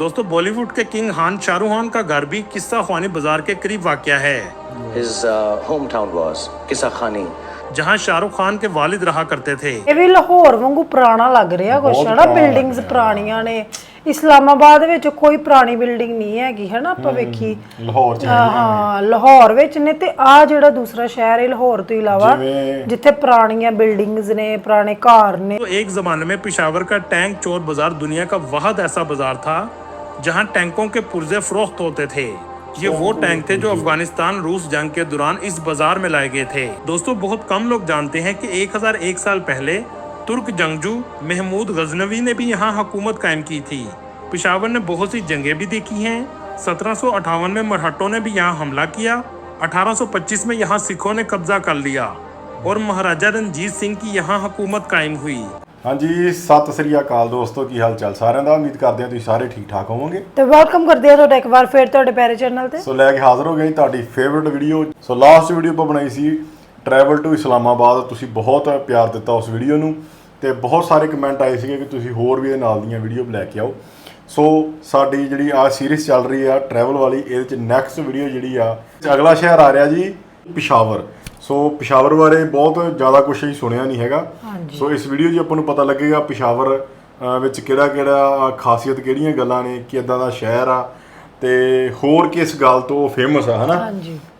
दोस्तों बॉलीवुड के किंग खान शाहरुख खान का घर भी किस्सा खानी बाजार के करीब वाक़या है। His hometown was किस्सा खानी, जहां शाहरुख खान के वालिद रहा करते थे। ਇਹ ਵੀ ਲਾਹੌਰ ਵਾਂਗੂ ਪੁਰਾਣਾ ਲੱਗ ਰਿਹਾ ਕੁਛ ਹੈ ਨਾ। ਬਿਲਡਿੰਗਸ ਪੁਰਾਣੀਆਂ ਨੇ। ਇਸਲਾਮਾਬਾਦ ਵਿੱਚ ਕੋਈ ਪੁਰਾਣੀ ਬਿਲਡਿੰਗ ਨਹੀਂ ਹੈਗੀ ਹੈ ਨਾ। ਆਪਾਂ ਵੇਖੀ ਲਾਹੌਰ ਚ ਹਾਂ ਲਾਹੌਰ ਵਿੱਚ ਨੇ ਤੇ ਆ ਜਿਹੜਾ ਦੂਸਰਾ ਸ਼ਹਿਰ ਹੈ ਲਾਹੌਰ ਤੋਂ ਇਲਾਵਾ ਜਿੱਥੇ ਪੁਰਾਣੀਆਂ ਬਿਲਡਿੰਗਸ ਨੇ ਪੁਰਾਣੇ ਘਰ ਨੇ। तो एक जमाने में पेशावर का टैंक चोर बाजार दुनिया का वाहिद ऐसा बाजार था जहां टैंकों के पुर्जे फरोख्त होते थे। ये वो टैंक थे जो अफगानिस्तान रूस जंग के दौरान इस बाजार में लाए गए थे। दोस्तों बहुत कम लोग जानते हैं कि 1001 साल पहले तुर्क जंगजू महमूद गजनवी ने भी यहाँ हुकूमत कायम की थी। पेशावर ने बहुत सी जंगें भी देखी हैं। 1758 में मरहट्टों ने भी यहाँ हमला किया। 1825 में यहाँ सिखों ने कब्जा कर लिया और महाराजा रणजीत सिंह की यहाँ हुकूमत कायम हुई। ਹਾਂਜੀ ਸਤਿ ਸ੍ਰੀ ਅਕਾਲ ਦੋਸਤੋ, ਕੀ ਹਾਲ ਚਾਲ ਸਾਰਿਆਂ ਦਾ। ਉਮੀਦ ਕਰਦੇ ਹਾਂ ਤੁਸੀਂ ਸਾਰੇ ਠੀਕ ਠਾਕ ਹੋਵੋਗੇ ਤੇ ਵੈਲਕਮ ਕਰਦੇ ਆ ਤੁਹਾਡਾ ਇੱਕ ਵਾਰ ਫਿਰ ਤੁਹਾਡੇ ਪਿਆਰੇ ਚੈਨਲ ਤੇ। ਸੋ ਲੈ ਕੇ ਹਾਜ਼ਰ ਹੋ ਗਏ ਤੁਹਾਡੀ favourite video. So last video ਆਪਾਂ ਬਣਾਈ ਸੀ ਟਰੈਵਲ ਟੂ ਇਸਲਾਮਾਬਾਦ। ਤੁਸੀਂ ਬਹੁਤ ਪਿਆਰ ਦਿੱਤਾ ਉਸ ਵੀਡੀਓ ਨੂੰ ਤੇ ਬਹੁਤ ਸਾਰੇ ਕਮੈਂਟ ਆਏ ਸੀਗੇ ਕਿ ਤੁਸੀਂ ਹੋਰ ਵੀ ਇਹ ਨਾਲ ਦੀਆਂ ਵੀਡੀਓ ਲੈ ਕੇ ਆਓ। ਸੋ ਸਾਡੀ ਜਿਹੜੀ ਆ ਸੀਰੀਜ਼ ਚੱਲ ਰਹੀ ਆ ਟਰੈਵਲ ਵਾਲੀ, ਇਹਦੇ ਚ ਨੈਕਸਟ ਵੀਡੀਓ ਜਿਹੜੀ ਆ ਅਗਲਾ ਸ਼ਹਿਰ ਆ ਰਿਹਾ ਜੀ ਪਿਸ਼ਾਵਰ। ਸੋ ਪਿਸ਼ਾਵਰ ਬਾਰੇ ਬਹੁਤ ਜ਼ਿਆਦਾ ਕੁਛ ਹੀ ਸੁਣਿਆ ਨਹੀਂ ਹੈਗਾ। ਸੋ ਇਸ ਵੀਡੀਓ 'ਚ ਆਪਾਂ ਨੂੰ ਪਤਾ ਲੱਗੇਗਾ ਪਿਸ਼ਾਵਰ ਵਿੱਚ ਕਿਹੜਾ ਖਾਸੀਅਤ, ਕਿਹੜੀਆਂ ਗੱਲਾਂ ਨੇ, ਕਿ ਇੱਦਾਂ ਦਾ ਸ਼ਹਿਰ ਆ ਤੇ ਹੋਰ ਕਿਸ ਗੱਲ ਤੋਂ ਫੇਮਸ ਆ ਹਨਾ।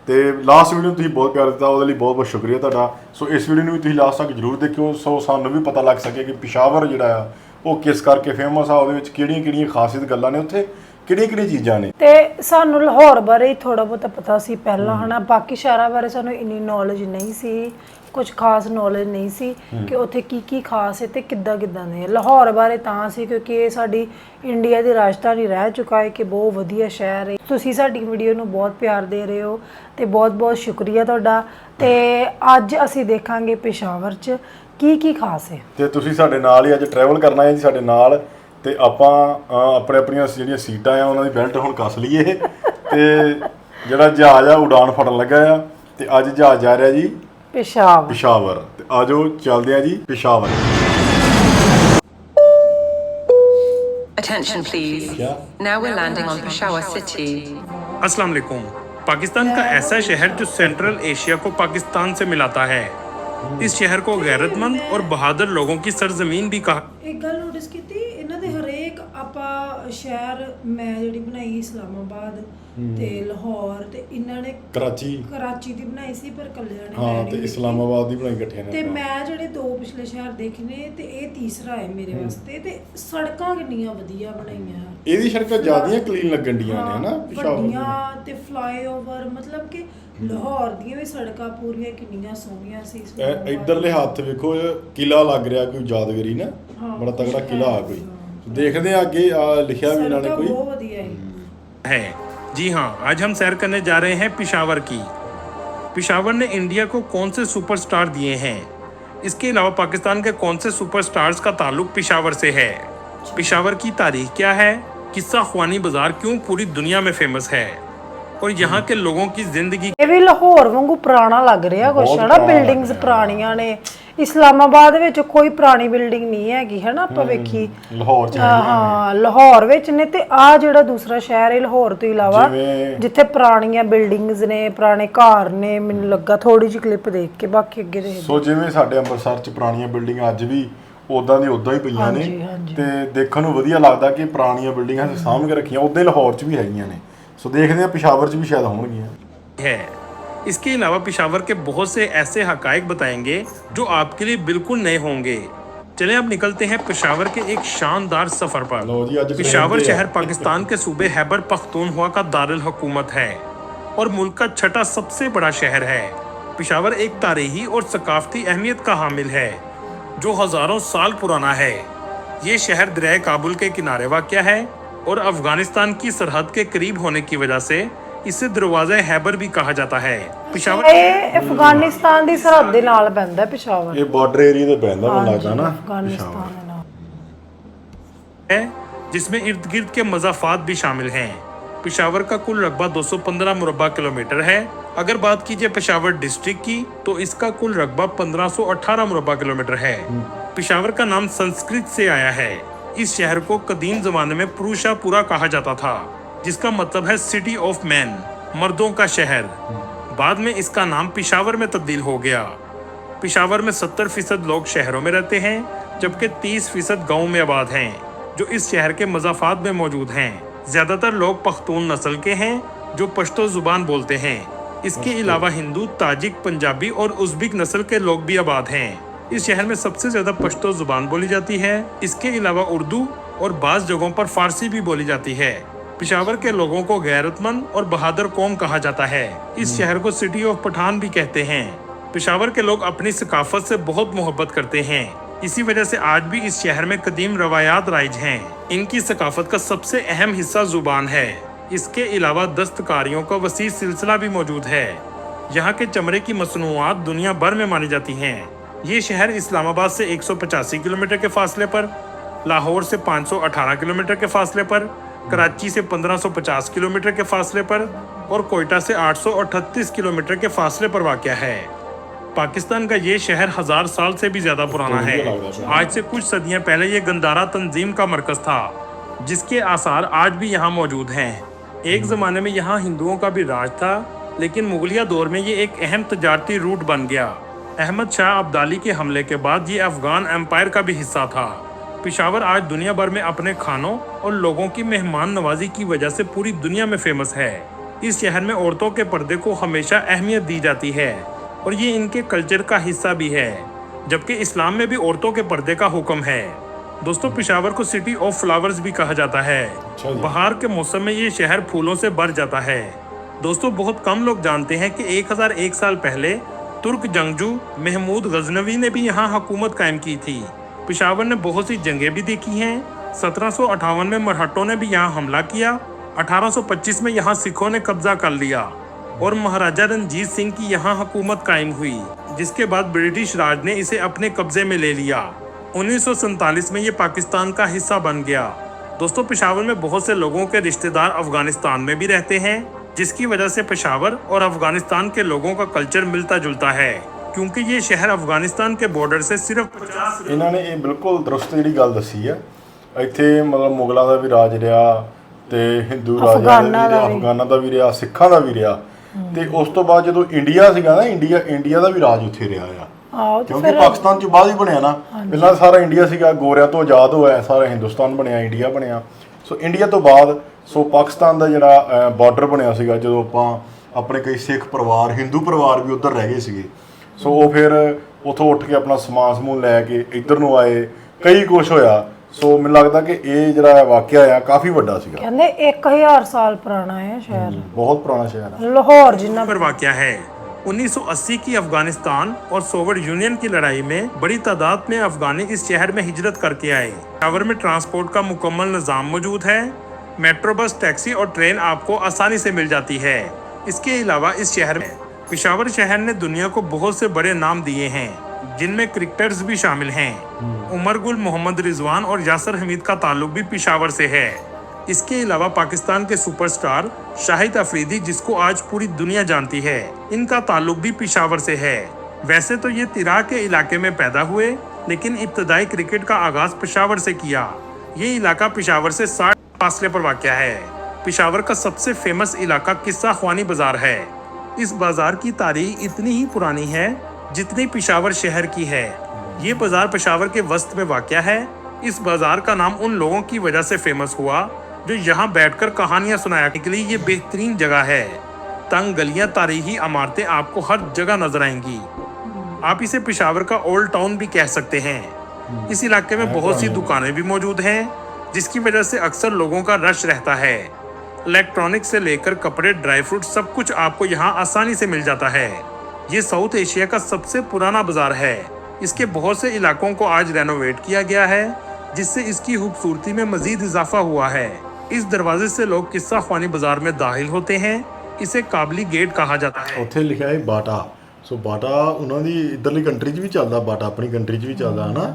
ਤੇ ਲਾਸਟ ਵੀਡੀਓ ਤੁਸੀਂ ਬਹੁਤ ਪਿਆਰ ਦਿੱਤਾ, ਉਹਦੇ ਲਈ ਬਹੁਤ ਬਹੁਤ ਸ਼ੁਕਰੀਆ ਤੁਹਾਡਾ। ਸੋ ਇਸ ਵੀਡੀਓ ਨੂੰ ਵੀ ਤੁਸੀਂ ਲਾਸਟ ਤੱਕ ਜ਼ਰੂਰ ਦੇਖਿਓ ਸੋ ਸਾਨੂੰ ਵੀ ਪਤਾ ਲੱਗ ਸਕੇ ਕਿ ਪਿਸ਼ਾਵਰ ਜਿਹੜਾ ਆ ਉਹ ਕਿਸ ਕਰਕੇ ਫੇਮਸ ਆ, ਉਹਦੇ ਵਿੱਚ ਕਿਹੜੀਆਂ ਕਿਹੜੀਆਂ ਖਾਸੀਅਤ ਗੱਲਾਂ ਨੇ, ਉੱਥੇ ਕਿਹੜੀਆਂ ਕਿਹੜੀਆਂ ਚੀਜ਼ਾਂ ਨੇ। ਤੇ ਸਾਨੂੰ ਲਾਹੌਰ ਬਾਰੇ ਥੋੜਾ ਬਹੁਤਾ ਪਤਾ ਸੀ ਪਹਿਲਾਂ ਹਨਾ। ਬਾਕੀ ਸ਼ਹਿਰਾਂ ਬਾਰੇ ਸਾਨੂੰ ਇੰਨੀ ਨੌਲੇਜ ਨਹੀਂ ਸੀ, ਕੁਝ ਖਾਸ ਨੌਲੇਜ ਨਹੀਂ ਸੀ ਕਿ ਉੱਥੇ ਕੀ ਕੀ ਖਾਸ ਹੈ ਤੇ ਕਿੱਦਾਂ ਕਿੱਦਾਂ ਨੇ। ਲਾਹੌਰ ਬਾਰੇ ਤਾਂ ਸੀ ਕਿਉਂਕਿ ਇਹ ਸਾਡੀ ਇੰਡੀਆ ਦੀ ਰਾਜਧਾਨੀ ਰਹਿ ਚੁੱਕਾ ਹੈ ਕਿ ਬਹੁਤ ਵਧੀਆ ਸ਼ਹਿਰ ਹੈ। ਤੁਸੀਂ ਸਾਡੀ ਵੀਡੀਓ ਨੂੰ ਬਹੁਤ ਪਿਆਰ ਦੇ ਰਹੇ ਹੋ ਤੇ ਬਹੁਤ ਬਹੁਤ ਸ਼ੁਕਰੀਆ ਤੁਹਾਡਾ। ਤੇ ਅੱਜ ਅਸੀਂ ਦੇਖਾਂਗੇ ਪਿਸ਼ਾਵਰ 'ਚ ਕੀ ਕੀ ਖਾਸ ਹੈ। ਤੇ ਤੁਸੀਂ ਸਾਡੇ ਨਾਲ ਹੀ ਅੱਜ ਟਰੈਵਲ ਕਰਨਾ ਹੈ ਜੀ ਸਾਡੇ ਨਾਲ। ਤੇ ਆਪਾਂ ਆਪਣੀਆਂ ਜਿਹੜੀਆਂ ਸੀਟਾਂ ਆ ਉਹਨਾਂ ਦੀ ਬੈਲਟ ਹੁਣ ਕੱਸ ਲਈਏ ਤੇ ਜਿਹੜਾ ਜਹਾਜ਼ ਆ ਉਡਾਨ ਫੜਨ ਲੱਗਾ ਆ ਤੇ ਅੱਜ ਜਹਾਜ਼ ਜਾ ਰਿਹਾ ਜੀ ਪਿਸ਼ਾਵਰ। ਤੇ ਆਜੋ ਚੱਲਦੇ ਆ ਜੀ Peshawar. Attention please. Now we're landing on Peshawar city. अस्सलाम वालेकुम। पाकिस्तान का ऐसा शहर जो सेंट्रल एशिया को पाकिस्तान से मिलाता है। इस शहर को गैरतमंद और बहादुर लोगों की सरजमीन भी कहा। एक गल नोटिस की ਇਹਨਾਂ ਦੇ ਹਰੇਕ ਆਪਾਂ ਸ਼ਹਿਰ ਮੈਂ ਜਿਹੜੀ ਬਣਾਈ ਇਸਲਾਮਾਬਾਦ ਤੇ ਲਾਹੌਰ ਤੇ ਇਹਨਾਂ ਨੇ ਕਰਾਚੀ ਦੀ ਬਣਾਈ ਸੀ ਪਰ ਕੱਲਿਆਂ ਨੇ। ਹਾਂ ਤੇ ਇਸਲਾਮਾਬਾਦ ਦੀ ਬਣਾਈ ਇਕੱਠਿਆਂ ਨੇ। ਤੇ ਮੈਂ ਜਿਹੜੇ ਦੋ ਪਿਛਲੇ ਸ਼ਹਿਰ ਦੇਖੇ ਨੇ ਤੇ ਇਹ ਤੀਸਰਾ ਹੈ ਮੇਰੇ ਵਾਸਤੇ। ਤੇ ਸੜਕਾਂ ਕਿੰਨੀਆਂ ਵਧੀਆ ਬਣਾਈਆਂ। ਇਹਦੀ ਸੜਕਾਂ ਜ਼ਿਆਦੀਆਂ ਕਲੀਨ ਲੱਗਣ ਡੀਆਂ ਨੇ ਹਨਾ ਪਿਸ਼ਾਵਰ ਤੇ ਫਲਾਈਓਵਰ ਮਤਲਬ ਕਿ ਲਾਹੌਰ ਦੀਆਂ ਵੀ ਸੜਕਾਂ ਪੂਰੀਆਂ ਕਿੰਨੀਆਂ ਸੋਹਣੀਆਂ ਸੀ। ਇਧਰਲੇ ਹੱਥ ਵੇਖੋ ਕਿਲਾ ਲੱਗ ਰਿਹਾ ਕੋਈ ਯਾਦਗਾਰੀ ਨਾ, ਬੜਾ ਤਗੜਾ ਕਿਲਾ ਆ ਕੋਈ। देखते हैं आगे लिखा भी इन्होंने कोई है। जी हाँ, आज हम सैर करने जा रहे हैं पिशावर की। पिशावर ने इंडिया को कौन से सुपरस्टार दिए हैं, इसके अलावा पाकिस्तान के कौन से सुपरस्टार्स का ताल्लुक पिशावर से है, पिशावर की तारीख क्या है, किस्सा ख्वानी बाजार क्यों पूरी दुनिया में फेमस है और यहाँ के लोगों की जिंदगी। ਇਹ ਵੀ ਲਾਹੌਰ ਵਾਂਗੂ ਪੁਰਾਣਾ ਲੱਗ ਰਿਹਾ ਕੁਛ ਹੈ ਨਾ। ਬਿਲਡਿੰਗਸ ਪੁਰਾਣੀਆਂ ਨੇ। ਇਸਲਾਮਾਬਾਦ ਵਿੱਚ ਕੋਈ ਪੁਰਾਣੀ ਬਿਲਡਿੰਗ ਨਹੀਂ ਹੈਗੀ ਹੈ ਨਾ। ਆਪਾਂ ਵੇਖੀ ਲਾਹੌਰ ਚ ਹਾਂ ਲਾਹੌਰ ਵਿੱਚ ਨੇ ਤੇ ਆ ਜਿਹੜਾ ਦੂਸਰਾ ਸ਼ਹਿਰ ਹੈ ਲਾਹੌਰ ਤੋਂ ਇਲਾਵਾ ਜਿੱਥੇ ਪੁਰਾਣੀਆਂ ਬਿਲਡਿੰਗਸ ਨੇ ਪੁਰਾਣੇ ਘਰ ਨੇ। ਮੈਨੂੰ ਲੱਗਾ ਥੋੜੀ ਜਿਹੀ ਕਲਿੱਪ ਦੇਖ ਕੇ, ਬਾਕੀ ਅੱਗੇ ਦੇ ਸੋ ਜਿਵੇਂ ਸਾਡੇ ਅੰਮ੍ਰਿਤਸਰ ਚ ਪੁਰਾਣੀਆਂ ਬਿਲਡਿੰਗਾਂ ਅੱਜ ਵੀ ਉਦਾਂ ਦੀ ਉਦਾਂ ਹੀ ਪਈਆਂ ਨੇ ਤੇ ਦੇਖਣ ਨੂੰ ਵਧੀਆ ਲੱਗਦਾ ਕਿ ਪੁਰਾਣੀਆਂ ਬਿਲਡਿੰਗਾਂ ਸਾਂਭ ਕੇ ਰੱਖੀਆਂ। ਉਦਾਂ ਹੀ ਲਾਹੌਰ ਚ ਵੀ ਹੈਗੀਆਂ ਨੇ। ਸੋ ਦੇਖਦੇ ਆ ਪਿਸ਼ਾਵਰ ਚ ਵੀ ਸ਼ਾਇਦ ਹੋਣਗੀਆਂ है। इसके अलावा पिशावर के बहुत से ऐसे हकायक बताएंगे जो आपके लिए बिल्कुल नए होंगे। चलें अब निकलते हैं पिशावर के एक शानदार सफर पर। पिशावर शहर पाकिस्तान के सूबे खैबर पख्तूनख्वा का दारुल हुकूमत है और मुल्क का छठा सबसे बड़ा शहर है। पिशावर एक तारीखी और सकाफती अहमियत का हामिल है जो हज़ारों साल पुराना है। ये शहर दरिया काबुल के किनारे वाक़या है और अफगानिस्तान की सरहद के करीब होने की वजह से इसे दरवाज़ा हैबर भी कहा जाता है। पिशावर अफगानिस्तान ਦੀ ਸਰਹੱਦ ਦੇ ਨਾਲ ਪੈਂਦਾ ਪਿਸ਼ਾਵਰ। ਇਹ ਬਾਰਡਰ ਏਰੀਆ ਤੇ ਪੈਂਦਾ ਮੈਨੂੰ ਲੱਗਦਾ ਨਾ अफगानिस्तान है जिसमें इर्द गिर्द के मज़ाफ़ात भी शामिल हैं। पिशावर का कुल रकबा 215 मुरब्बा किलोमीटर है। अगर बात कीजिए पिशावर डिस्ट्रिक्ट की तो इसका कुल रकबा 1518 मुरब्बा किलोमीटर है। पिशावर का नाम संस्कृत से आया है इस शहर को कदीम जमाने में पुरुषापुरा कहा जाता था, जिसका मतलब है सिटी ऑफ मैन, मर्दों का शहर। बाद में इसका नाम पिशावर में तब्दील हो गया। पिशावर में 70% लोग शहरों में रहते हैं, जबकि 30% गाँव में आबाद हैं, जो इस शहर के मज़ाफ़ात में मौजूद हैं। ज़्यादातर लोग पख्तून नस्ल के हैं, जो पश्तो ज़ुबान बोलते हैं। इसके अलावा हिंदू, ताजिक, पंजाबी और उज़्बेक नस्ल के लोग भी आबाद हैं। इस शहर में सबसे ज़्यादा पश्तो ज़ुबान बोली जाती है। इसके अलावा उर्दू और बाज़ जगहों पर फ़ारसी भी बोली जाती है। पिशावर के लोगों को गैरतमंद और बहादुर कौम कहा जाता है। इस शहर को सिटी ऑफ पठान भी कहते हैं। पिशावर के लोग अपनी सकाफत से बहुत मोहब्बत करते हैं। इसी वजह से आज भी इस शहर में कदीम रवायात राइज हैं। इनकी सकाफत का सबसे अहम हिस्सा ज़ुबान है। इसके अलावा दस्तकारियों का वसी सिलसिला भी मौजूद है। यहाँ के चमड़े की मसनूआत दुनिया भर में मानी जाती हैं। ये शहर इस्लामाबाद से 185 किलोमीटर के फासले पर, लाहौर से 518 किलोमीटर के फासले पर, कराची से 1550 किलोमीटर के फासले पर और कोयटा से 838 किलोमीटर के फासले पर वाक़या है। पाकिस्तान का ये शहर 1000 साल से भी ज़्यादा पुराना है। आज से कुछ सदियां पहले ये गंदारा तंजीम का मरकज़ था, जिसके आसार आज भी यहाँ मौजूद हैं। एक ज़माने में यहाँ हिंदुओं का भी राज था, लेकिन मुगलिया दौर में ये एक अहम तजारती रूट बन गया। अहमद शाह अब्दाली के हमले के बाद ये अफ़गान एम्पायर का भी हिस्सा था। पिशावर आज दुनिया भर में अपने खानों और लोगों की मेहमान नवाजी की वजह से पूरी दुनिया में फेमस है। इस शहर में औरतों के पर्दे को हमेशा अहमियत दी जाती है और ये इनके कल्चर का हिस्सा भी है, जबकि इस्लाम में भी औरतों के पर्दे का हुक्म है। दोस्तों, पिशावर को सिटी ऑफ फ्लावर्स भी कहा जाता है। बहार के मौसम में ये शहर फूलों से भर जाता है। दोस्तों, बहुत कम लोग जानते हैं कि 1001 साल पहले तुर्क जंगजू महमूद गजनवी ने भी यहाँ हुकूमत कायम की थी। पिशावर ने बहुत सी जंगें भी देखी हैं। 1758 में मरहट्टों ने भी यहाँ हमला किया। 1825 में यहाँ सिखों ने कब्जा कर लिया और महाराजा रणजीत सिंह की यहाँ हुकूमत कायम हुई, जिसके बाद ब्रिटिश राज ने इसे अपने कब्जे में ले लिया। 1947 में ये पाकिस्तान का हिस्सा बन गया। दोस्तों, पेशावर में बहुत से लोगों के रिश्तेदार अफगानिस्तान में भी रहते हैं, जिसकी वजह से पेशावर और अफगानिस्तान के लोगों का कल्चर मिलता जुलता है, क्योंकि ये शहर अफगानिस्तान के बॉर्डर से सिर्फ 50। इन्होंने ये बिल्कुल दुरुस्त जी गल दसी है। इत्थे मतलब मुगलों का भी राज रहा, तो हिंदू राजा अफगाना का भी रहा, सिखा का भी रहा, ਤੇ ਉਸ ਤੋਂ ਬਾਅਦ ਜਦੋਂ ਇੰਡੀਆ ਸੀਗਾ ਨਾ, ਇੰਡੀਆ ਦਾ ਵੀ ਰਾਜ ਉੱਥੇ ਰਿਹਾ ਆ, ਕਿਉਂਕਿ ਪਾਕਿਸਤਾਨ ਚ ਬਾਅਦ ਹੀ ਬਣਿਆ ਨਾ। ਪਹਿਲਾਂ ਸਾਰਾ ਇੰਡੀਆ ਸੀਗਾ, ਗੋਰਿਆਂ ਤੋਂ ਆਜ਼ਾਦ ਹੋਇਆ, ਸਾਰਾ ਹਿੰਦੁਸਤਾਨ ਬਣਿਆ, ਇੰਡੀਆ ਬਣਿਆ। ਸੋ ਇੰਡੀਆ ਤੋਂ ਬਾਅਦ ਪਾਕਿਸਤਾਨ ਦਾ ਜਿਹੜਾ ਬਾਰਡਰ ਬਣਿਆ ਸੀਗਾ, ਜਦੋਂ ਆਪਾਂ ਆਪਣੇ ਕਈ ਸਿੱਖ ਪਰਿਵਾਰ, ਹਿੰਦੂ ਪਰਿਵਾਰ ਵੀ ਉੱਧਰ ਰਹਿ ਗਏ ਸੀਗੇ। ਸੋ ਉਹ ਫਿਰ ਉੱਥੋਂ ਉੱਠ ਕੇ ਆਪਣਾ ਸਮਾਨ ਸਮੂਨ ਲੈ ਕੇ ਇੱਧਰ ਨੂੰ ਆਏ, ਕਈ ਕੁਛ ਹੋਇਆ। ਸੋ ਮੈਨੂੰ ਲੱਗਦਾ ਕਿ ਇਹ ਜਿਹੜਾ ਵਾਕਿਆ ਆ ਕਾਫੀ ਵੱਡਾ ਸੀਗਾ। ਕਹਿੰਦੇ 1000 ਸਾਲ ਪੁਰਾਣਾ ਹੈ ਸ਼ਹਿਰ, ਬਹੁਤ ਪੁਰਾਣਾ शहर है। लाहौर जितना पर वाक़या है। 1980 की अफगानिस्तान और सोवियत यूनियन की लड़ाई में बड़ी तादाद में अफगानी इस शहर में हिजरत करके आए। पेशावर में ट्रांसपोर्ट का मुकम्मल निज़ाम मौजूद है। मेट्रो, बस, टैक्सी और ट्रेन आपको आसानी से मिल जाती है। इसके अलावा इस शहर में पेशावर शहर ने दुनिया को बहुत से बड़े नाम दिए हैं, जिनमें क्रिकेटर्स भी शामिल हैं। उमर गुल, मोहम्मद रिजवान और यासर हमीद का ताल्लुक भी पेशावर से है। इसके अलावा पाकिस्तान के सुपरस्टार शाहिद अफरीदी, जिसको आज पूरी दुनिया जानती है, इनका ताल्लुक भी पेशावर से है। वैसे तो ये तिरा के इलाके में पैदा हुए, लेकिन इब्तदाई क्रिकेट का आगाज पेशावर से किया। ये इलाका पेशावर से 60 फासले पर वाक़या है। पेशावर का सबसे फेमस इलाका किस्सा ख्वानी बाजार है। इस बाजार की तारीख इतनी ही पुरानी है जितनी पेशावर शहर की है। ये बाजार पेशावर के वस्त में वाक़या है। इस बाजार का नाम उन लोगों की वजह से फेमस हुआ जो यहाँ बैठकर कहानियाँ सुनाया के लिए ये बेहतरीन जगह है। तंग गलियाँ, तारीखी इमारतें आपको हर जगह नजर आएंगी। आप इसे पेशावर का ओल्ड टाउन भी कह सकते हैं। इस इलाके में बहुत सी दुकानें भी मौजूद हैं, जिसकी वजह से अक्सर लोगों का रश रहता है। इलेक्ट्रॉनिक से लेकर कपड़े, ड्राई फ्रूट, सब कुछ आपको यहाँ आसानी से मिल जाता है। ये साउथ एशिया का सबसे पुराना बाजार है। इसके बहुत से इलाकों को आज रेनोवेट किया गया है, जिससे इसकी खूबसूरती में मजीद इजाफा हुआ है। इस दरवाजे से लोग किस्सा ख्वानी बाजार में दाखिल होते हैं। इसे काबली गेट कहा जाता है। ਉੱਥੇ ਲਿਖਿਆ ਹੈ ਬਾਟਾ। ਸੋ ਬਾਟਾ ਉਹਨਾਂ ਦੀ ਇਧਰਲੀ ਕੰਟਰੀ 'ਚ ਵੀ ਚੱਲਦਾ, ਬਾਟਾ ਆਪਣੀ ਕੰਟਰੀ 'ਚ ਵੀ ਚੱਲਦਾ ਹੈ ਨਾ।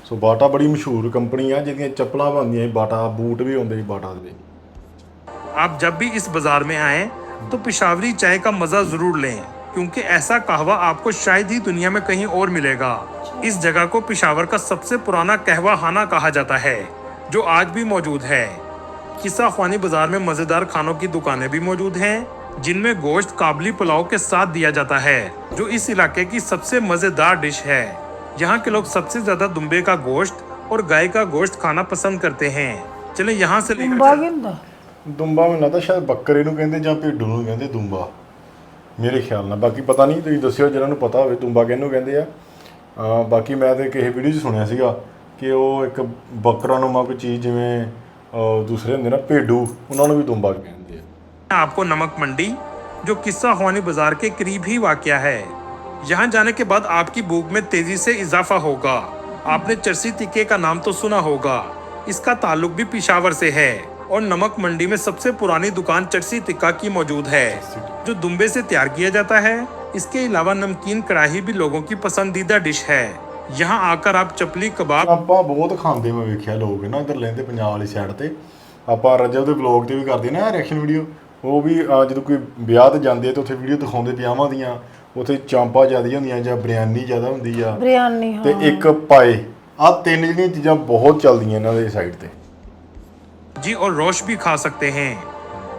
ਸੋ ਬਾਟਾ ਬੜੀ ਮਸ਼ਹੂਰ ਕੰਪਨੀ ਆ, ਜਿਹਦੀਆਂ ਚੱਪਲਾਂ ਬਣਦੀਆਂ, ਬਾਟਾ ਬੂਟ ਵੀ ਹੁੰਦੇ ਬਾਟਾ ਦੇ। आप जब भी इस बाजार में आए तो पेशावरी चाय का मज़ा ज़रूर लें, क्योंकि ऐसा कहवा आपको शायद ही दुनिया में कहीं और मिलेगा। इस जगह को पेशावर का सबसे पुराना कहवा खाना कहा जाता है। जो आज भी मौजूद है। किस्सा ख्वानी बाजार में मजेदार खानों की दुकानें भी मौजूद हैं, जिनमें गोश्त काबली पुलाव के साथ दिया जाता है, जो इस इलाके की सबसे मजेदार डिश है। यहाँ के लोग सबसे ज्यादा दुम्बे का गोश्त और गाय का गोश्त खाना पसंद करते हैं। चले यहाँ से दुम्बा ਕੀ ਹੁੰਦਾ? ਦੁੰਬਾ ਮੈਨੂੰ ਲੱਗਦਾ ਸ਼ਾਇਦ ਬੱਕਰੇ ਨੂੰ ਕਹਿੰਦੇ ਜਾਂ ਭੇਡੂ ਨੂੰ ਕਹਿੰਦੇ ਦੁੰਬਾ, ਮੇਰੇ ਖਿਆਲ ਨਾਲ। ਬਾਕੀ ਪਤਾ ਨਹੀਂ, ਤੁਸੀਂ ਦੱਸਿਓ ਜਿਹਨਾਂ ਨੂੰ ਪਤਾ ਹੋਵੇ ਦੁੰਬਾ ਕਿਹਨੂੰ ਕਹਿੰਦੇ ਆ। ਬਾਕੀ ਮੈਂ ਤੇ ਕਿਸੇ ਵੀਡੀਓ 'ਚ ਸੁਣਿਆ ਸੀਗਾ ਕਿ ਉਹ ਇੱਕ ਬੱਕਰਾ ਨੂੰ ਕੋਈ ਚੀਜ਼ ਜਿਵੇਂ ਦੂਸਰੇ ਹੁੰਦੇ ਨਾ ਭੇਡੂ, ਉਹਨਾਂ ਨੂੰ ਵੀ ਦੁੰਬਾ ਕਹਿੰਦੇ ਆ। आपको नमक मंडी, जो किस्सा ख्वानी बाजार के करीब ही वाक़या है। यहाँ जाने के बाद आपकी भूख में तेजी से इजाफा होगा। आपने चरसी तिक्के का नाम तो सुना होगा, इसका ताल्लुक भी पेशावर से है और नमक मंडी में सबसे पुरानी दुकान चरसी तिक्का की मौजूद है, जो दुम्बे से तैयार किया जाता है। इसके अलावा नमकीन कढ़ाई भी लोगों की पसंदीदा डिश है। यहाँ आकर आप चपली कबाब ਆਪਾਂ ਬਹੁਤ ਖਾਂਦੇ ਮੈਂ ਵੇਖਿਆ ਲੋਕ ਨਾ ਇੱਧਰ ਲੈਂਦੇ ਪੰਜਾਬ ਵਾਲੀ ਸਾਈਡ ਤੇ। ਆਪਾਂ ਰਜਬ ਦੇ ਵਲੌਗ ਤੇ ਵੀ ਕਰਦੇ ਨਾ ਰਿਐਕਸ਼ਨ ਵੀਡੀਓ, ਉਹ ਵੀ ਜਦੋਂ ਕੋਈ ਵਿਆਹ ਤੇ ਜਾਂਦੇ ਆ ਤੇ ਉੱਥੇ ਵੀਡੀਓ ਦਿਖਾਉਂਦੇ ਵਿਆਹਾਂ ਦੀਆਂ, ਉੱਥੇ ਚਾਂਪਾਂ ਜ਼ਿਆਦਾ ਹੁੰਦੀਆਂ ਜਾਂ ਬਿਰਿਆਨੀ ਜ਼ਿਆਦਾ ਹੁੰਦੀ ਆ ਬਿਰਿਆਨੀ, ਤੇ ਇੱਕ ਪਾਏ, ਆ ਤਿੰਨ ਜਿਹੜੀਆਂ ਚੀਜ਼ਾਂ ਬਹੁਤ ਚੱਲਦੀਆਂ ਇਹਨਾਂ ਦੇ ਸਾਈਡ ਤੇ जी और रोश भी खा सकते हैं।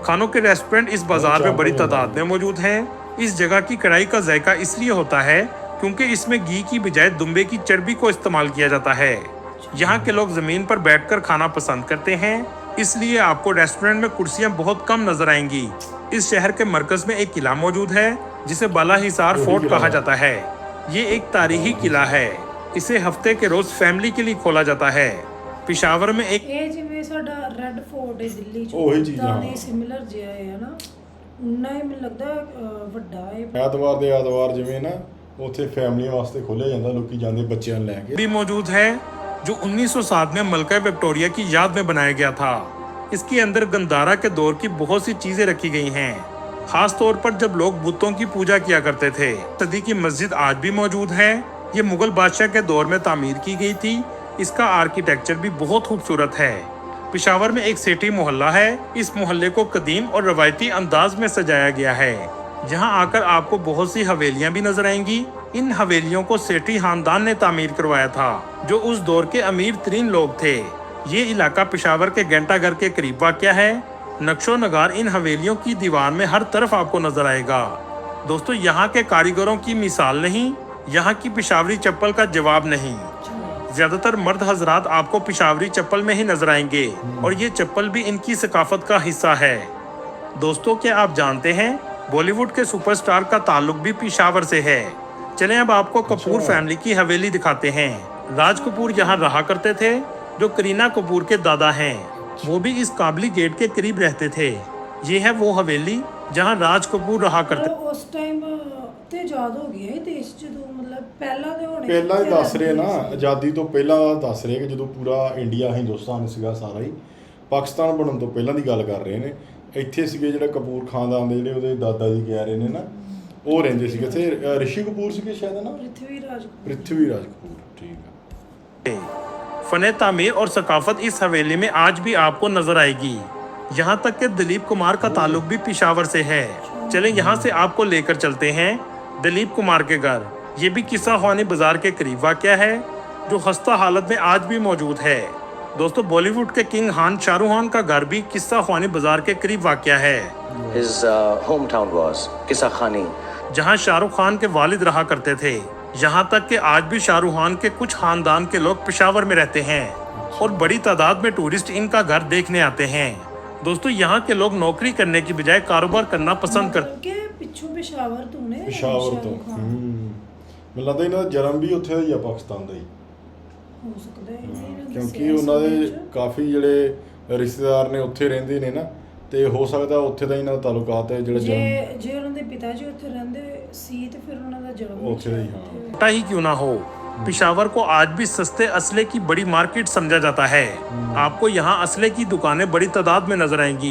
खानों के रेस्टोरेंट इस बाजार में बड़ी तादाद में मौजूद हैं। इस जगह की कढ़ाई का जायका इसलिए होता है क्योंकि इसमें घी की बजाय दुम्बे की चर्बी को इस्तेमाल किया जाता है। यहाँ के लोग जमीन पर बैठकर खाना पसंद करते हैं, इसलिए आपको रेस्टोरेंट में कुर्सियाँ बहुत कम नजर आएंगी। इस शहर के मरकज में एक किला मौजूद है जिसे बाला हिसार फोर्ट कहा जाता है। ये एक तारीखी किला है। इसे हफ्ते के रोज फैमिली के लिए खोला जाता है। पेशावर में एक ਇਹ ਜਿਵੇਂ ਸਾਡਾ ਰੈੱਡ ਫੋਰਟ ਹੈ ਦਿੱਲੀ ਚ, ਉਹੀ ਚੀਜ਼ਾਂ। ਉਦਾਂ ਦੇ ਸਿਮਿਲਰ ਜਿਹਾ ਹੈ ਨਾ, ਉਨਾ ਹੀ ਮੈਨੂੰ ਲੱਗਦਾ ਵੱਡਾ ਹੈ। ਐਤਵਾਰ ਦੇ ਐਤਵਾਰ ਜਿਵੇਂ ਨਾ ਉੱਥੇ ਫੈਮਲੀਆਂ ਵਾਸਤੇ ਖੋਲ੍ਹਿਆ ਜਾਂਦਾ, ਲੋਕੀ ਜਾਂਦੇ ਬੱਚਿਆਂ ਨੂੰ ਲੈ ਕੇ। भी मौजूद है, जो 1907 में मलका विक्टोरिया की याद में बनाया गया था। इसके अंदर गंधारा के दौर की बहुत सी चीजें रखी गई हैं, खास तौर पर जब लोग बुतों की पूजा किया करते थे। सदी की मस्जिद आज भी मौजूद है। ये मुगल बादशाह के दौर में तामीर की गई थी। इसका आर्किटेक्चर भी बहुत खूबसूरत है। पेशावर में एक सेठी मोहल्ला है। इस मोहल्ले को कदीम और रवायती अंदाज में सजाया गया है। यहाँ आकर आपको बहुत सी हवेलियाँ भी नजर आएंगी। इन हवेलियों को सेठी खानदान ने तामीर करवाया था, जो उस दौर के अमीर तरीन लोग थे। ये इलाका पेशावर के घंटाघर के करीब वाक़या है। नक्शो नगार इन हवेलियों की दीवार में हर तरफ आपको नजर आएगा। दोस्तों, यहाँ के कारीगरों की मिसाल नहीं, यहाँ की पेशावरी चप्पल का जवाब नहीं। ज्यादातर मर्द हजरात आपको पेशावरी चप्पल में ही नजर आएंगे और ये चप्पल भी इनकी सकाफत का हिस्सा है। दोस्तों, क्या आप जानते हैं बॉलीवुड के सुपरस्टार का ताल्लुक भी पेशावर से है। चलें अब आपको कपूर फैमिली की हवेली दिखाते हैं। राज कपूर यहाँ रहा करते थे, जो करीना कपूर के दादा हैं। वो भी इस काबली गेट के करीब रहते थे। ये है वो हवेली जहाँ राज कपूर रहा करते। ਉਸ ਟਾਈਮ ਤੇ ਆਜ਼ਾਦ ਹੋ ਗਿਆ ਇਹ ਦੇਸ਼, ਜਦੋਂ ਮਤਲਬ ਪਹਿਲਾਂ ਦੇ ਹੋਣੇ ਪਹਿਲਾਂ ਹੀ ਦੱਸ ਰਹੇ ਨਾ, ਆਜ਼ਾਦੀ ਤੋਂ ਪਹਿਲਾਂ ਦੱਸ ਰਹੇ ਕਿ ਜਦੋਂ ਪੂਰਾ ਇੰਡੀਆ ਹਿੰਦੁਸਤਾਨ ਸੀਗਾ ਸਾਰਾ ਹੀ, ਪਾਕਿਸਤਾਨ ਬਣਨ ਤੋਂ ਪਹਿਲਾਂ ਦੀ ਗੱਲ ਕਰ ਰਹੇ ਨੇ। ਇੱਥੇ ਸੀਗੇ ਜਿਹੜਾ ਕਪੂਰ ਖਾਨਦਾਨ ਦੇ ਜਿਹੜੇ ਉਹਦੇ ਦਾਦਾ ਜੀ ਕਹਿ ਰਹੇ ਨੇ ਨਾ, ਉਹ ਰਹਿੰਦੇ ਸੀਗੇ ਇੱਥੇ। ਰਿਸ਼ੀ ਕਪੂਰ ਸੀਗੇ ਸ਼ਾਇਦ ਨਾ, ਪ੍ਰਿਥਵੀ ਰਾਜ ਕਪੂਰ। ਪ੍ਰਿਥਵੀ ਰਾਜ ਕਪੂਰ, ठीक है। फने तामीर और सकाफत इस हवेली में आज भी आपको नजर आएगी। यहाँ तक कि दिलीप कुमार का ताल्लुक भी पेशावर से है। चलें यहाँ से आपको लेकर चलते हैं दिलीप कुमार के घर। ये भी किस्सा ख्वानी बाजार के करीब वाक़या है, जो खस्ता हालत में आज भी मौजूद है। दोस्तों, बॉलीवुड के किंग खान शाहरुख खान का घर भी किस्सा ख्वानी बाजार के करीब वाक़या है। His hometown was Qissa Khani. जहाँ शाहरुख खान के वालिद रहा करते थे। यहाँ तक कि आज भी शाहरुख खान के कुछ खानदान के लोग पेशावर में रहते हैं और बड़ी तादाद में टूरिस्ट इनका घर देखने आते हैं। दोस्तों, यहाँ के लोग नौकरी करने की बजाय कारोबार करना पसंद करते ਕਿ ਪਿੱਛੋਂ ਪੇਸ਼ਾਵਰ ਤੋਂ ਨੇ, ਪਿਸ਼ਾਵਰ ਤੋਂ। ਸ਼ਾਹਰੁਖ ਖਾਨ। ਮੈਨੂੰ ਲੱਗਦਾ ਇਹਨਾਂ ਦਾ ਜਨਮ ਵੀ ਉੱਥੇ ਦਾ ਹੀ ਆ, ਪਾਕਿਸਤਾਨ ਦਾ ਹੀ, ਹੋ ਸਕਦਾ ਹੈ ਇਹਨਾਂ ਦੀ ਕਿਉਂਕਿ ਉਹਨਾਂ ਦੇ ਕਾਫੀ ਜਿਹੜੇ ਰਿਸ਼ਤੇਦਾਰ ਨੇ ਉੱਥੇ ਰਹਿੰਦੇ ਨੇ ਨਾ, ਤੇ ਹੋ ਸਕਦਾ ਉੱਥੇ ਦਾ ਇਹਨਾਂ ਦਾ ਤਾਲੁਕਾਤ ਹੈ ਜਿਹੜਾ ਜਨਮ ਜੇ ਉਹਨਾਂ ਦੇ ਪਿਤਾ ਜੀ ਉੱਥੇ ਰਹਿੰਦੇ ਸੀ ਤੇ ਫਿਰ ਉਹਨਾਂ ਦਾ ਜਨਮ ਵੀ ਉੱਥੇ ਦਾ ਹੀ। ਹਾਂ, ही क्यों ना हो, पेशावर को आज भी सस्ते असले की बड़ी मार्केट समझा जाता है। आपको यहाँ असले की दुकानें बड़ी तादाद में नजर आएंगी।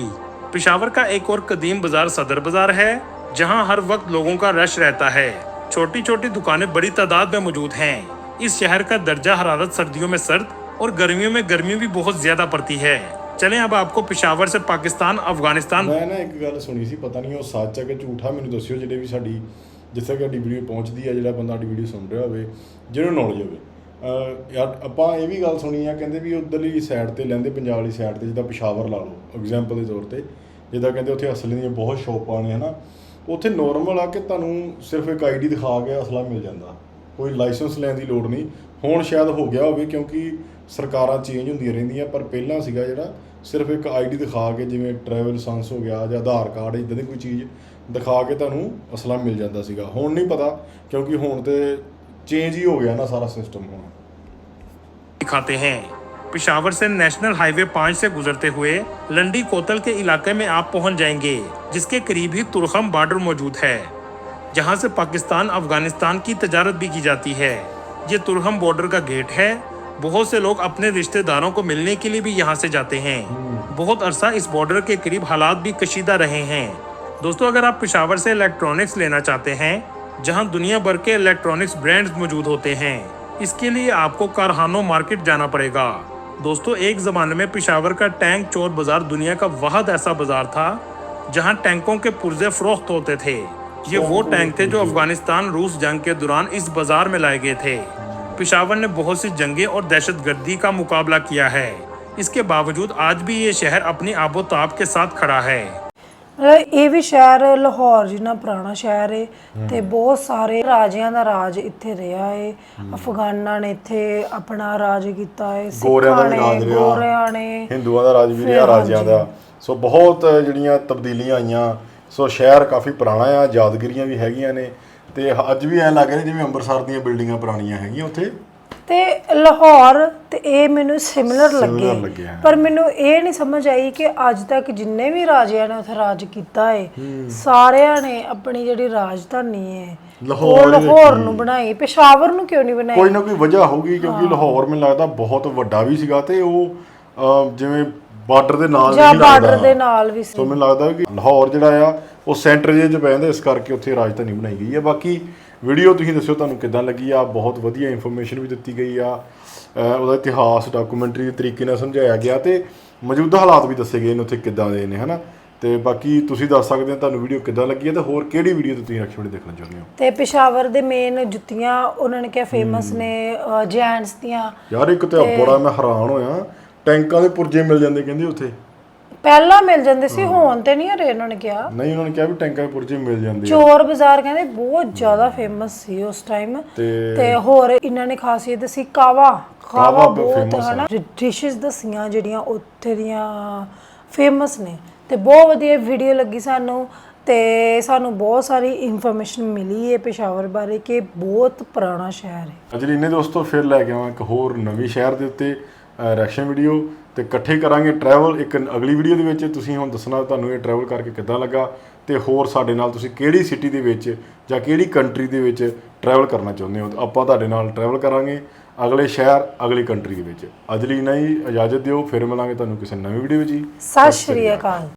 पेशावर का एक और कदीम बाजार सदर बाजार है, जहाँ हर वक्त लोगों का रश रहता है। छोटी छोटी दुकानें बड़ी तादाद में मौजूद हैं। इस शहर का दर्जा हरारत सर्दियों में सर्द और गर्मियों में गर्मी भी बहुत ज्यादा पड़ती है। चलें अब आपको पेशावर से पाकिस्तान अफगानिस्तान। ਮੈਂ ਨਾ ਇੱਕ ਗੱਲ ਸੁਣੀ ਸੀ, ਪਤਾ ਨਹੀਂ ਉਹ ਸੱਚ ਹੈ ਕਿ ਝੂਠਾ, ਮੈਨੂੰ ਦੱਸਿਓ ਜਿਹੜੇ ਵੀ ਸਾਡੀ ਜਿੱਥੇ ਸਾਡੀ ਵੀਡੀਓ ਪਹੁੰਚਦੀ ਹੈ, ਜਿਹੜਾ ਬੰਦਾ ਸਾਡੀ ਵੀਡੀਓ ਸੁਣ ਰਿਹਾ ਹੋਵੇ, ਜਿਹਨੂੰ ਨੌਲੇਜ ਹੋਵੇ। ਯਾਰ ਆਪਾਂ ਇਹ ਵੀ ਗੱਲ ਸੁਣੀ ਆ, ਕਹਿੰਦੇ ਵੀ ਉੱਧਰਲੀ ਸਾਈਡ ਤੇ ਲੈਂਦੇ, ਪੰਜਾਬ ਵਾਲੀ ਸਾਈਡ ਤੇ, ਜਿੱਦਾਂ ਪਿਸ਼ਾਵਰ ਲਾ ਲਓ ਐਗਜ਼ਾਮਪਲ ਦੇ ਤੌਰ ਤੇ, ਜਿੱਦਾਂ ਕਹਿੰਦੇ ਉੱਥੇ ਅਸਲੇ ਦੀਆਂ ਬਹੁਤ ਸ਼ੋਪਾਂ ਨੇ, ਹੈ ਨਾ। ਉੱਥੇ ਨੋਰਮਲ ਆ ਕਿ ਤੁਹਾਨੂੰ ਸਿਰਫ ਇੱਕ ਆਈਡੀ ਦਿਖਾ ਕੇ ਅਸਲਾ ਮਿਲ ਜਾਂਦਾ, ਕੋਈ ਲਾਇਸੈਂਸ ਲੈਣ ਦੀ ਲੋੜ ਨਹੀਂ। ਹੁਣ ਸ਼ਾਇਦ ਹੋ ਗਿਆ ਹੋਵੇ ਕਿਉਂਕਿ ਸਰਕਾਰਾਂ ਚੇਂਜ ਹੁੰਦੀਆਂ ਰਹਿੰਦੀਆਂ, ਪਰ ਪਹਿਲਾਂ ਸੀਗਾ ਜਿਹੜਾ ਸਿਰਫ ਇੱਕ ਆਈਡੀ ਦਿਖਾ ਕੇ, ਜਿਵੇਂ ਟਰੈਵਲ ਲਾਇਸੈਂਸ ਹੋ ਗਿਆ ਜਾਂ ਆਧਾਰ ਕਾਰਡ, ਇੱਦਾਂ ਦੀ ਕੋਈ ਚੀਜ਼ ਦਿਖਾ ਕੇ ਤੁਹਾਨੂੰ ਅਸਲਾ ਮਿਲ ਜਾਂਦਾ ਸੀਗਾ। ਹੁਣ ਨਹੀਂ ਪਤਾ ਕਿਉਂਕਿ ਹੁਣ ਤੇ चेंज ही हो गया ना सारा सिस्टम होना। दिखाते हैं पेशावर से नेशनल हाईवे 5 से गुजरते हुए लंडी कोतल के इलाके में आप पहुंच जाएंगे, जिसके करीब ही तुरखम बॉर्डर मौजूद है, जहां से पाकिस्तान अफगानिस्तान की तजारत भी की जाती है। ये तुरखम बॉर्डर का गेट है। बहुत से लोग अपने रिश्तेदारों को मिलने के लिए भी यहाँ से जाते हैं। बहुत अरसा इस बॉर्डर के करीब हालात भी कशीदा रहे हैं। दोस्तों, अगर आप पेशावर से इलेक्ट्रॉनिक्स लेना चाहते हैं, जहां दुनिया भर के इलेक्ट्रॉनिक्स ब्रांड्स मौजूद होते हैं, इसके लिए आपको कारखानों मार्केट जाना पड़ेगा। दोस्तों, एक ज़माने में पेशावर का टैंक चोर बाज़ार दुनिया का वाहिद ऐसा बाज़ार था जहां टैंकों के पुर्जे फरोख्त होते थे। ये वो टैंक थे जो अफगानिस्तान रूस जंग के दौरान इस बाज़ार में लाए गए थे। पेशावर ने बहुत सी जंगें और दहशतगर्दी का मुकाबला किया है। इसके बावजूद आज भी ये शहर अपनी आबोताब के साथ खड़ा है। ਇਹ ਵੀ ਸ਼ਹਿਰ ਲਾਹੌਰ ਜਿੰਨਾ ਪੁਰਾਣਾ ਸ਼ਹਿਰ ਹੈ ਤੇ ਬਹੁਤ ਸਾਰੇ ਰਾਜਿਆਂ ਦਾ ਰਾਜ ਇੱਥੇ ਰਿਹਾ ਹੈ। ਅਫਗਾਨਾਂ ਨੇ ਇੱਥੇ ਆਪਣਾ ਰਾਜ ਕੀਤਾ ਹੈ, ਗੋਰਿਆਂ ਨੇ, ਹਿੰਦੂਆਂ ਦਾ ਰਾਜ ਵੀ ਰਿਹਾ, ਰਾਜਿਆਂ ਦਾ। ਸੋ ਬਹੁਤ ਜਿਹੜੀਆਂ ਤਬਦੀਲੀਆਂ ਆਈਆਂ। ਸੋ ਸ਼ਹਿਰ ਕਾਫੀ ਪੁਰਾਣਾ ਆ, ਯਾਦਗਾਰੀਆਂ ਵੀ ਹੈਗੀਆਂ ਨੇ, ਤੇ ਅੱਜ ਵੀ ਐਂ ਲੱਗ ਰਿਹਾ ਜਿਵੇਂ ਅੰਮ੍ਰਿਤਸਰ ਦੀਆਂ ਬਿਲਡਿੰਗਾਂ ਪੁਰਾਣੀਆਂ ਹੈਗੀਆਂ ਉੱਥੇ। ਤੇ ਲਾਹੌਰ ਤੇ ਇਹ ਮੈਨੂੰ ਸਿਮਿਲਰ ਲੱਗੇ, ਪਰ ਮੈਨੂੰ ਇਹ ਨਹੀਂ ਸਮਝ ਆਈ ਕਿ ਅੱਜ ਤੱਕ ਜਿੰਨੇ ਵੀ ਰਾਜਿਆਂ ਨੇ ਉੱਥੇ ਰਾਜ ਕੀਤਾ ਹੈ, ਸਾਰਿਆਂ ਨੇ ਆਪਣੀ ਜਿਹੜੀ ਰਾਜਧਾਨੀ ਹੈ ਲਾਹੌਰ ਨੂੰ ਬਣਾਈ, ਪੇਸ਼ਾਵਰ ਨੂੰ ਕਿਉਂ ਨਹੀਂ ਬਣਾਈ? ਕੋਈ ਨਾ ਕੋਈ ਵਜ੍ਹਾ ਹੋਊਗੀ, ਕਿਉਂਕਿ ਲਾਹੌਰ ਮੈਨੂੰ ਲੱਗਦਾ ਬਹੁਤ ਵੱਡਾ ਵੀ ਸੀਗਾ, ਤੇ ਉਹ ਜਿਵੇਂ ਬਾਰਡਰ ਦੇ ਨਾਲ ਵੀ ਸੀ। ਸੋ ਮੈਨੂੰ ਲੱਗਦਾ ਕਿ ਲਾਹੌਰ ਜਿਹੜਾ ਆ ਉਹ ਸੈਂਟਰ ਜੇ 'ਚ ਪੈ ਜਾਂਦਾ, ਇਸ ਕਰਕੇ ਉੱਥੇ ਰਾਜਧਾਨੀ ਬਣਾਈ ਗਈ ਹੈ। ਬਾਕੀ ਵੀਡੀਓ ਤੁਸੀਂ ਦੱਸਿਓ ਤੁਹਾਨੂੰ ਕਿੱਦਾਂ ਲੱਗੀ ਆ। ਬਹੁਤ ਵਧੀਆ ਇਨਫੋਰਮੇਸ਼ਨ ਵੀ ਦਿੱਤੀ ਗਈ ਆ, ਉਹਦਾ ਇਤਿਹਾਸ ਡਾਕੂਮੈਂਟਰੀ ਦੇ ਤਰੀਕੇ ਨਾਲ ਸਮਝਾਇਆ ਗਿਆ, ਤੇ ਮੌਜੂਦਾ ਹਾਲਾਤ ਵੀ ਦੱਸੇ ਗਏ ਨੇ ਉੱਥੇ ਕਿੱਦਾਂ ਦੇ ਨੇ, ਹਨਾ। ਤੇ ਬਾਕੀ ਤੁਸੀਂ ਦੱਸ ਸਕਦੇ ਹੋ ਤੁਹਾਨੂੰ ਵੀਡੀਓ ਕਿੱਦਾਂ ਲੱਗੀ ਹੈ, ਤੇ ਹੋਰ ਕਿਹੜੀ ਵੀਡੀਓ ਤੁਸੀਂ ਨੈਕਸਟ ਵੀਡੀਓ ਦੇਖਣਾ ਚਾਹੁੰਦੇ ਹੋ। ਤੇ ਪੇਸ਼ਾਵਰ ਦੇ ਮੇਨ ਜੁੱਤੀਆਂ ਉਹਨਾਂ ਨੇ ਕਿਹਾ ਫੇਮਸ ਨੇ ਜੈਂਟਸ ਦੀਆਂ। ਯਾਰ ਇੱਕ ਤੇ ਬੜਾ ਮੈਂ ਹੈਰਾਨ ਹੋਇਆ, ਟੈਂਕਾਂ ਦੇ ਪੁਰਜੇ ਮਿਲ ਜਾਂਦੇ ਕਹਿੰਦੇ ਉੱਥੇ। ਪਹਿਲਾਂ ਮਿਲ ਜਾਂਦੇ ਸੀ, ਹੁਣ ਤੇ ਨਹੀਂ ਹਰੇ ਉਹਨਾਂ ਨੇ ਕਿਹਾ। ਨਹੀਂ, ਉਹਨਾਂ ਨੇ ਕਿਹਾ ਵੀ ਟੈਂਕਾਂ ਦੇ ਪੁਰਜੇ ਮਿਲ ਜਾਂਦੇ। ਚੋਰ ਬਾਜ਼ਾਰ ਕਹਿੰਦੇ ਬਹੁਤ ਜ਼ਿਆਦਾ ਫੇਮਸ ਸੀ ਉਸ ਟਾਈਮ। ਤੇ ਹੋਰ ਇਹਨਾਂ ਨੇ ਖਾਸੀਅਤ ਦੱਸੀ ਕਾਵਾ ਬਹੁਤ ਹਨਾ ਡਿਸ਼ਸ ਦਸੀਆਂ ਜਿਹੜੀਆਂ ਉੱਥੇ ਦੀਆਂ ਫੇਮਸ ਨੇ। ਤੇ ਬਹੁਤ ਵਧੀਆ ਵੀਡੀਓ ਲੱਗੀ ਸਾਨੂੰ, ਤੇ ਸਾਨੂੰ ਬਹੁਤ ਸਾਰੀ ਇਨਫੋਰਮੇਸ਼ਨ ਮਿਲੀ ਹੈ ਪੇਸ਼ਾਵਰ ਬਾਰੇ ਕਿ ਬਹੁਤ ਪੁਰਾਣਾ ਸ਼ਹਿਰ ਹੈ। ਅਜੇ ਇੰਨੇ ਦੋਸਤੋ ਫਿਰ ਲੈ ਕੇ ਆਵਾਂ ਇੱਕ ਹੋਰ ਨਵੀਂ ਸ਼ਹਿਰ ਦੇ ਉੱਤੇ ਰਿਐਕਸ਼ਨ ਵੀਡੀਓ, ਤੇ ਇਕੱਠੇ ਕਰਾਂਗੇ ਟਰੈਵਲ ਇੱਕ ਅਗਲੀ ਵੀਡੀਓ ਦੇ ਵਿੱਚ। ਤੁਸੀਂ ਹੁਣ ਦੱਸਣਾ ਤੁਹਾਨੂੰ ਇਹ ਟਰੈਵਲ ਕਰਕੇ ਕਿੱਦਾਂ ਲੱਗਾ, ਤੇ ਹੋਰ ਸਾਡੇ ਨਾਲ ਤੁਸੀਂ ਕਿਹੜੀ ਸਿਟੀ ਦੇ ਵਿੱਚ ਜਾਂ ਕਿਹੜੀ ਕੰਟਰੀ ਦੇ ਵਿੱਚ ਟਰੈਵਲ ਕਰਨਾ ਚਾਹੁੰਦੇ ਹੋ, ਆਪਾਂ ਤੁਹਾਡੇ ਨਾਲ ਟਰੈਵਲ ਕਰਾਂਗੇ ਅਗਲੇ ਸ਼ਹਿਰ ਅਗਲੀ ਕੰਟਰੀ ਦੇ ਵਿੱਚ। ਅੱਜ ਲਈ ਨਹੀਂ, ਇਜਾਜ਼ਤ ਦਿਓ, ਫਿਰ ਮਿਲਾਂਗੇ ਤੁਹਾਨੂੰ ਕਿਸੇ ਨਵੀਂ ਵੀਡੀਓ ਵਿੱਚ। ਸਤਿ ਸ਼੍ਰੀ ਅਕਾਲ।